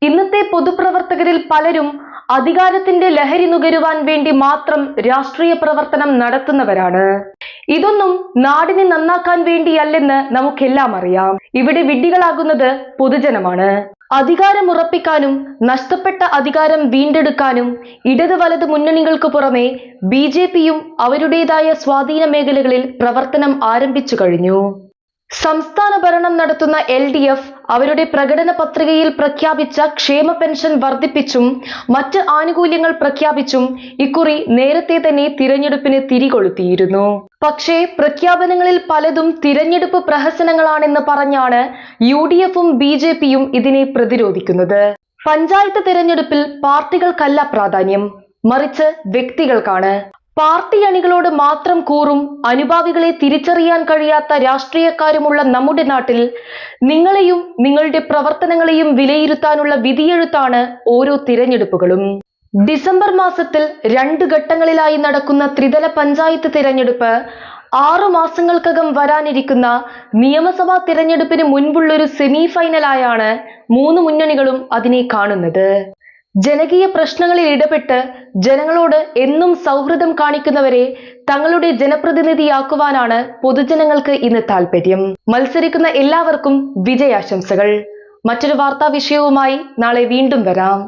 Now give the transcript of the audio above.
ഇന്നത്തെ പൊതുപ്രവർത്തകരിൽ പലരും അധികാരത്തിന്റെ ലഹരി നുകരുവാൻ വേണ്ടി മാത്രം രാഷ്ട്രീയ പ്രവർത്തനം നടത്തുന്നവരാണ്. ഇതൊന്നും നാടിനെ നന്നാക്കാൻ വേണ്ടിയല്ലെന്ന് നമുക്കെല്ലാം അറിയാം. ഇവിടെ വിഡ്ഢികളാകുന്നത് പൊതുജനമാണ്. അധികാരം ഉറപ്പിക്കാനും നഷ്ടപ്പെട്ട അധികാരം വീണ്ടെടുക്കാനും ഇടത് വലത് മുന്നണികൾക്ക് പുറമെ BJPയും അവരുടേതായ സ്വാധീന മേഖലകളിൽ പ്രവർത്തനം ആരംഭിച്ചു കഴിഞ്ഞു. സംസ്ഥാന ഭരണം നടത്തുന്ന LDF അവരുടെ പ്രകടന പത്രികയിൽ പ്രഖ്യാപിച്ച ക്ഷേമ പെൻഷൻ വർദ്ധിപ്പിച്ചും മറ്റ് ആനുകൂല്യങ്ങൾ പ്രഖ്യാപിച്ചും ഇക്കുറി നേരത്തെ തന്നെ തിരഞ്ഞെടുപ്പിന് തിരികൊളുത്തിയിരുന്നു. പക്ഷേ പ്രഖ്യാപനങ്ങളിൽ പലതും തിരഞ്ഞെടുപ്പ് പ്രഹസനങ്ങളാണെന്ന് പറഞ്ഞാണ് UDFും BJPയും ഇതിനെ പ്രതിരോധിക്കുന്നത്. പഞ്ചായത്ത് തിരഞ്ഞെടുപ്പിൽ പാർട്ടികൾക്കല്ല പ്രാധാന്യം, മറിച്ച് വ്യക്തികൾക്കാണ്. പാർട്ടി അണികളോട് മാത്രം കൂറും അനുഭാവികളെ തിരിച്ചറിയാൻ കഴിയാത്ത രാഷ്ട്രീയക്കാരുമുള്ള നമ്മുടെ നാട്ടിൽ നിങ്ങളെയും നിങ്ങളുടെ പ്രവർത്തനങ്ങളെയും വിലയിരുത്താനുള്ള വിധിയെഴുത്താണ് ഓരോ തിരഞ്ഞെടുപ്പുകളും. ഡിസംബർ മാസത്തിൽ 2 ഘട്ടങ്ങളിലായി നടക്കുന്ന ത്രിതല പഞ്ചായത്ത് തിരഞ്ഞെടുപ്പ് 6 മാസങ്ങൾക്കകം വരാനിരിക്കുന്ന നിയമസഭാ തിരഞ്ഞെടുപ്പിന് മുൻപുള്ളൊരു സെമി ഫൈനലായാണ് 3 മുന്നണികളും അതിനെ കാണുന്നത്. ജനകീയ പ്രശ്നങ്ങളിൽ ഇടപെട്ട് ജനങ്ങളോട് എന്നും സൗഹൃദം കാണിക്കുന്നവരെ തങ്ങളുടെ ജനപ്രതിനിധിയാക്കുവാനാണ് പൊതുജനങ്ങൾക്ക് ഇന്ന് താല്പര്യം. മത്സരിക്കുന്ന എല്ലാവർക്കും വിജയാശംസകൾ. മറ്റൊരു വാർത്താ വിഷയവുമായി നാളെ വീണ്ടും വരാം.